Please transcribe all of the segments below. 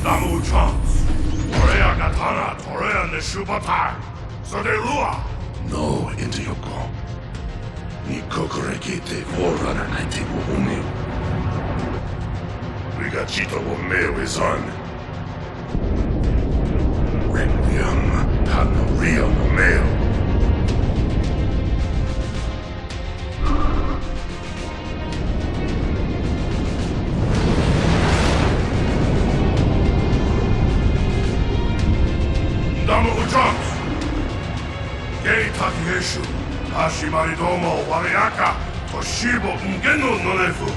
Namu chance. Torea katana, Torea ne shubatai. So de lua. No, into yoko. Ni kokorekite forerunner naite wo umeu. Rigachito wo meu is on. Requiem, Hano Rio no meu. Damu Ujans! Gei Takieshu, Hashimari Domo, Wariaka, Toshibo, Ngeno Nonefu,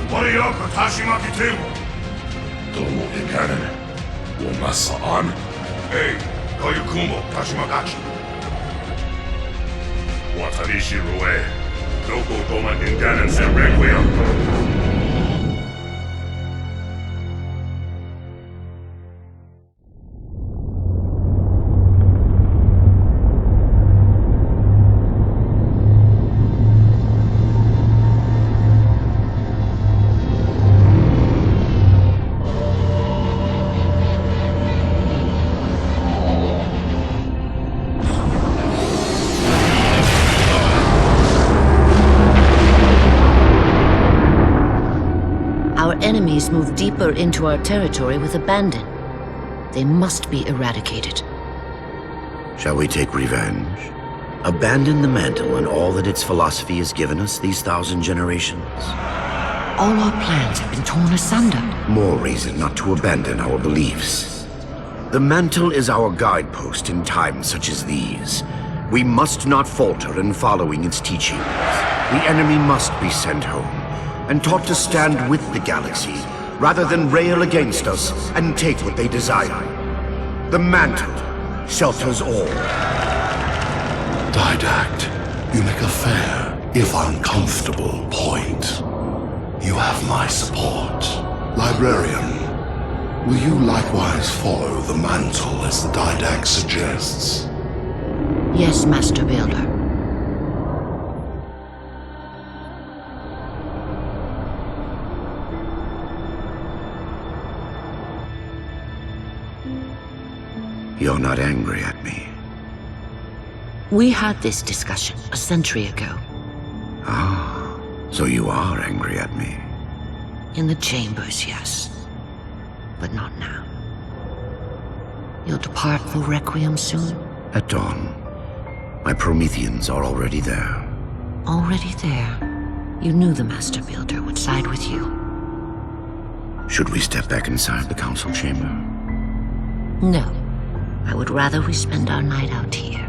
Warioka Tashimaki Temo. Domo Ikanen, Womasa on. Hey, Koyukumo, Tashimagachi. Watarishi Rue, Doko Doma Inganen Sen Requiem. Enemies move deeper into our territory with abandon. They must be eradicated. Shall we take revenge? Abandon the mantle and all that its philosophy has given us these 1,000 generations? All our plans have been torn asunder. More reason not to abandon our beliefs. The mantle is our guidepost in times such as these. We must not falter in following its teachings. The enemy must be sent home and taught to stand with the galaxy, rather than rail against us and take what they desire. The mantle shelters all. Didact, you make a fair, if uncomfortable, point. You have my support. Librarian, will you likewise follow the mantle as the Didact suggests? Yes, Master Builder. You're not angry at me. We had this discussion a century ago. Ah, so you are angry at me. In the chambers, yes. But not now. You'll depart for Requiem soon? At dawn. My Prometheans are already there. Already there? You knew the Master Builder would side with you. Should we step back inside the council chamber? No. I would rather we spend our night out here.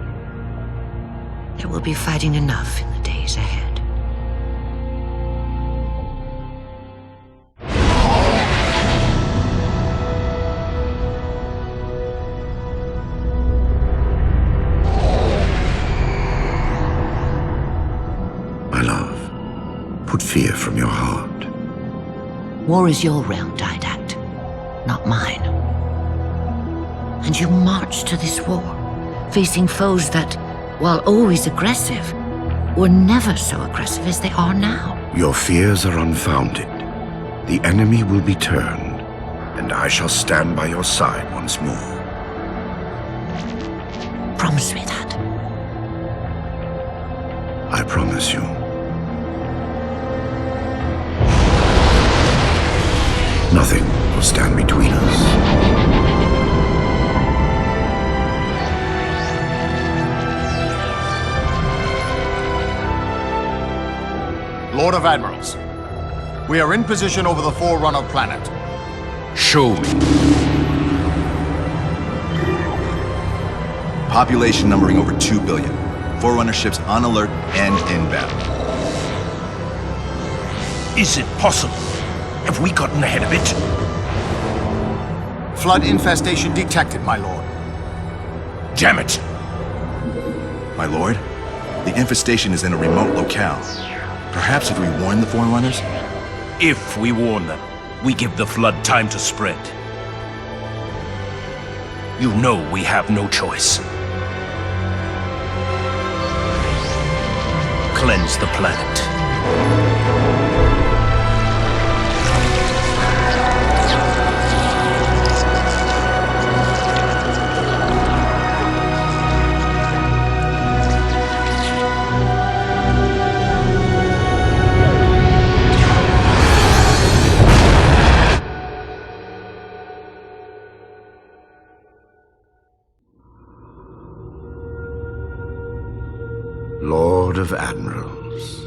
There will be fighting enough in the days ahead. My love, put fear from your heart. War is your realm, Didact, not mine. And you marched to this war, facing foes that, while always aggressive, were never so aggressive as they are now. Your fears are unfounded. The enemy will be turned, and I shall stand by your side once more. Promise me that. I promise you. Nothing will stand between us. Lord of Admirals, we are in position over the Forerunner planet. Show me. Population numbering over 2 billion. Forerunner ships on alert and inbound. Is it possible? Have we gotten ahead of it? Flood infestation detected, my lord. Damn it! My lord, the infestation is in a remote locale. Perhaps if we warn the Forerunners? If we warn them, we give the flood time to spread. You know we have no choice. Cleanse the planet. Lord of Admirals.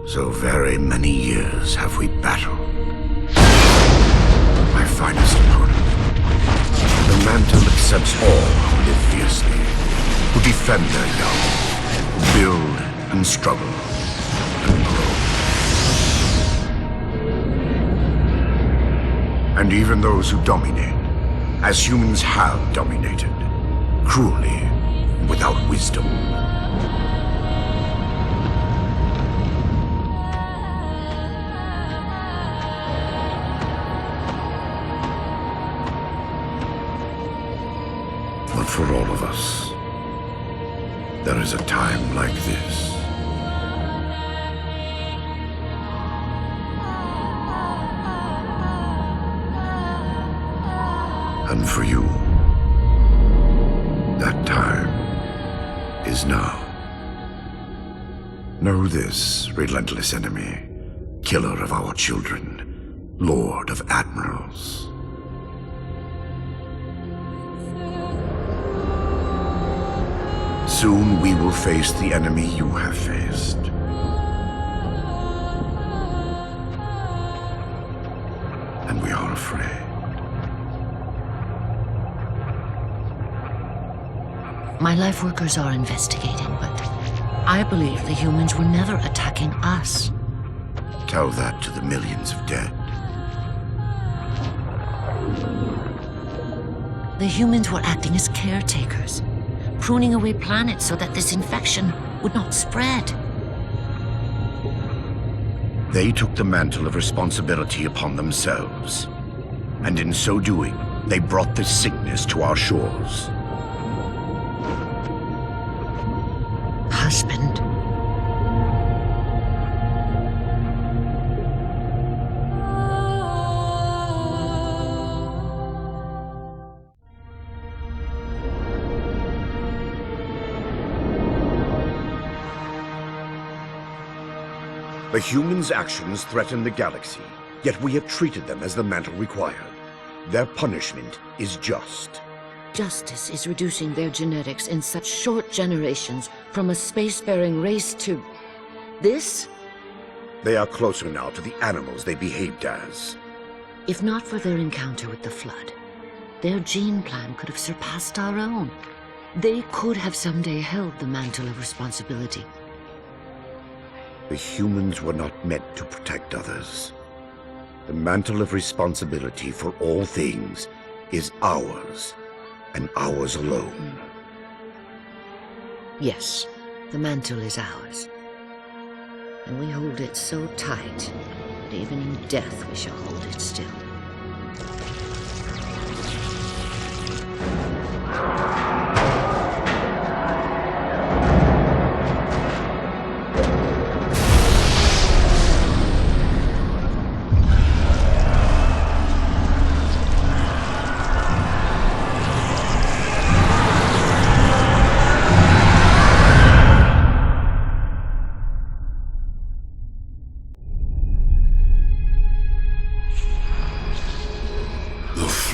So very many years have we battled. My finest opponent. The mantle accepts all who live fiercely, who defend their young, who build and struggle and grow. And even those who dominate, as humans have dominated, cruelly, without wisdom. But for all of us, there is a time like this. And for you, that time is now. Know this, relentless enemy, killer of our children, Lord of Admirals. Soon we will face the enemy you have faced. And we are afraid. My life workers are investigating, but I believe the humans were never attacking us. Tell that to the millions of dead. The humans were acting as caretakers, pruning away planets so that this infection would not spread. They took the mantle of responsibility upon themselves. And in so doing, they brought this sickness to our shores. Husband. The humans' actions threaten the galaxy, yet we have treated them as the mantle required. Their punishment is just. Justice is reducing their genetics in such short generations from a spacefaring race to this? They are closer now to the animals they behaved as. If not for their encounter with the Flood, their gene plan could have surpassed our own. They could have someday held the mantle of responsibility. The humans were not meant to protect others. The mantle of responsibility for all things is ours, and ours alone. Yes, the mantle is ours. And we hold it so tight that even in death we shall hold it still.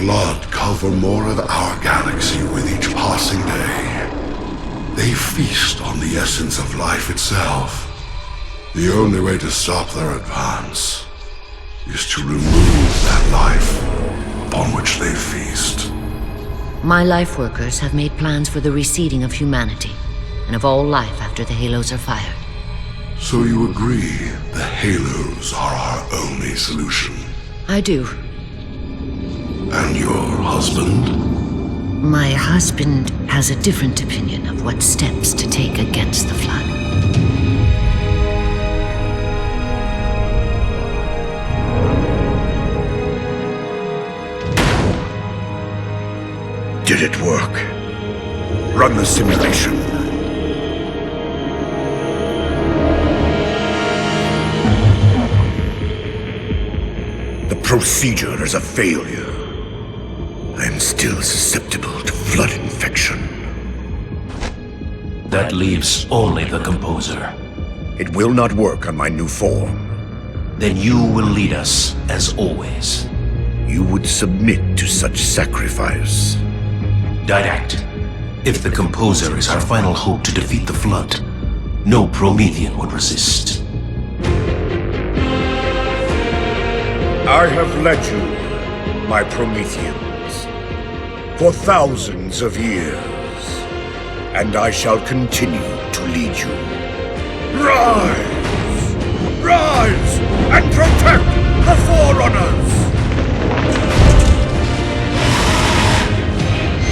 Flood cover more of our galaxy with each passing day. They feast on the essence of life itself. The only way to stop their advance is to remove that life upon which they feast. My life workers have made plans for the reseeding of humanity and of all life after the halos are fired. So you agree the halos are our only solution? I do. And your husband? My husband has a different opinion of what steps to take against the Flood. Did it work? Run the simulation. The procedure is a failure. I am still susceptible to Flood infection. That leaves only the Composer. It will not work on my new form. Then you will lead us, as always. You would submit to such sacrifice. Didactic. If the Composer is our final hope to defeat the Flood, No Promethean would resist. I have led you, my Prometheans, for thousands of years, and I shall continue to lead you. Rise! Rise and protect the Forerunners!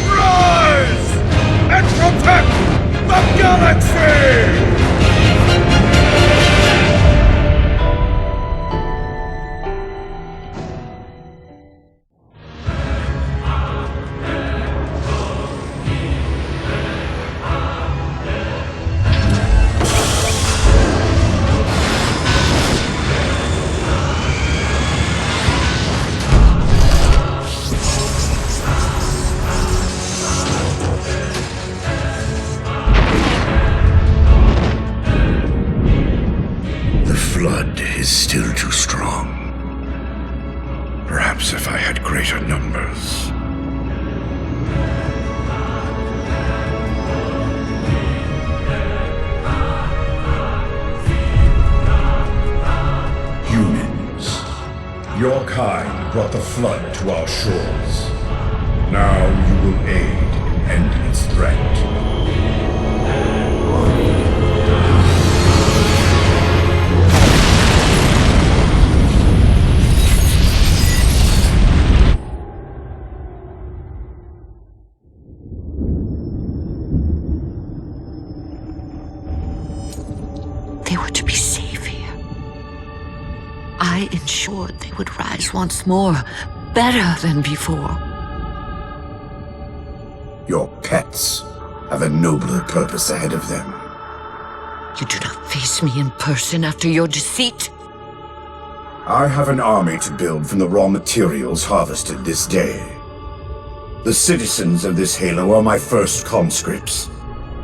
Rise and protect the galaxy! Still too strong. Perhaps if I had greater numbers. Humans, your kind brought the flood to our shores. Now you will aid in ending its threat. I ensured they would rise once more, better than before. Your pets have a nobler purpose ahead of them. You do not face me in person after your deceit. I have an army to build from the raw materials harvested this day. The citizens of this Halo are my first conscripts,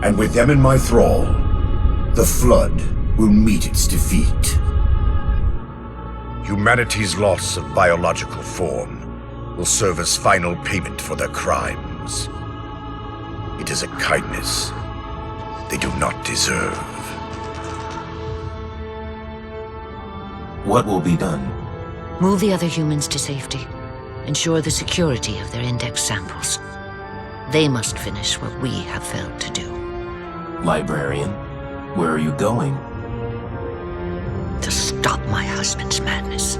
and with them in my thrall, the Flood will meet its defeat. Humanity's loss of biological form will serve as final payment for their crimes. It is a kindness they do not deserve. What will be done? Move the other humans to safety. Ensure the security of their index samples. They must finish what we have failed to do. Librarian, where are you going? To stop my husband's madness.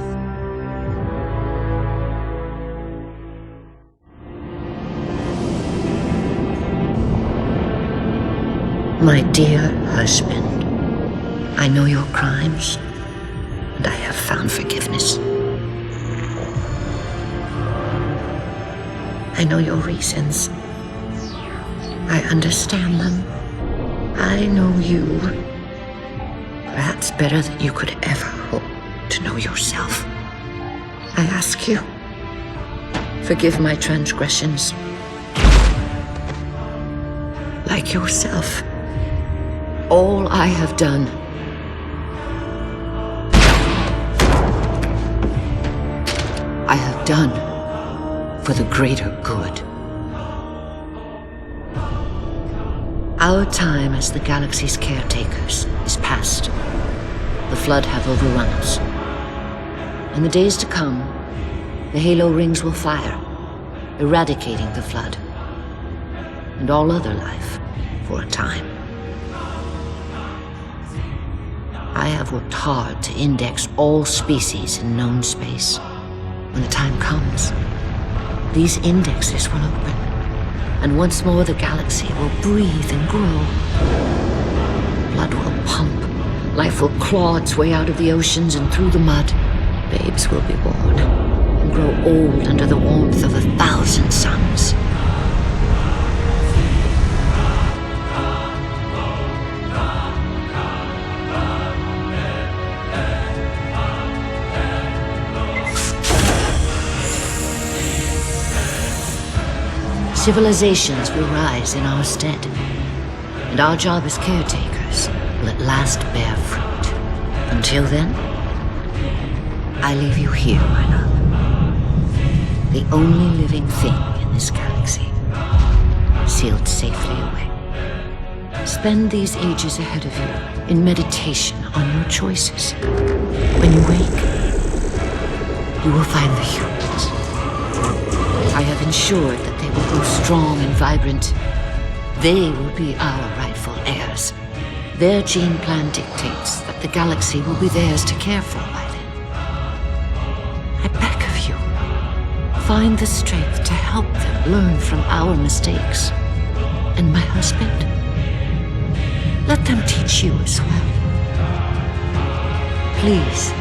My dear husband, I know your crimes, and I have found forgiveness. I know your reasons. I understand them. I know you. Perhaps better than you could ever hope to know yourself. I ask you, forgive my transgressions. Like yourself, all I have done I have done for the greater good. Our time as the galaxy's caretakers is past. The Flood have overrun us. In the days to come, the Halo rings will fire, eradicating the Flood and all other life for a time. I have worked hard to index all species in known space. When the time comes, these indexes will open, and once more the galaxy will breathe and grow. Blood will pump, life will claw its way out of the oceans and through the mud. Babes will be born and grow old under the warmth of 1,000 suns. Civilizations will rise in our stead, and our job as caretakers will at last bear fruit. Until then, I leave you here, my love. The only living thing in this galaxy, sealed safely away. Spend these ages ahead of you in meditation on your choices. When you wake, you will find the humans. I have ensured that they will grow strong and vibrant. They will be our rightful heirs. Their gene plan dictates that the galaxy will be theirs to care for by then. I beg of you, find the strength to help them learn from our mistakes. And my husband, let them teach you as well. Please,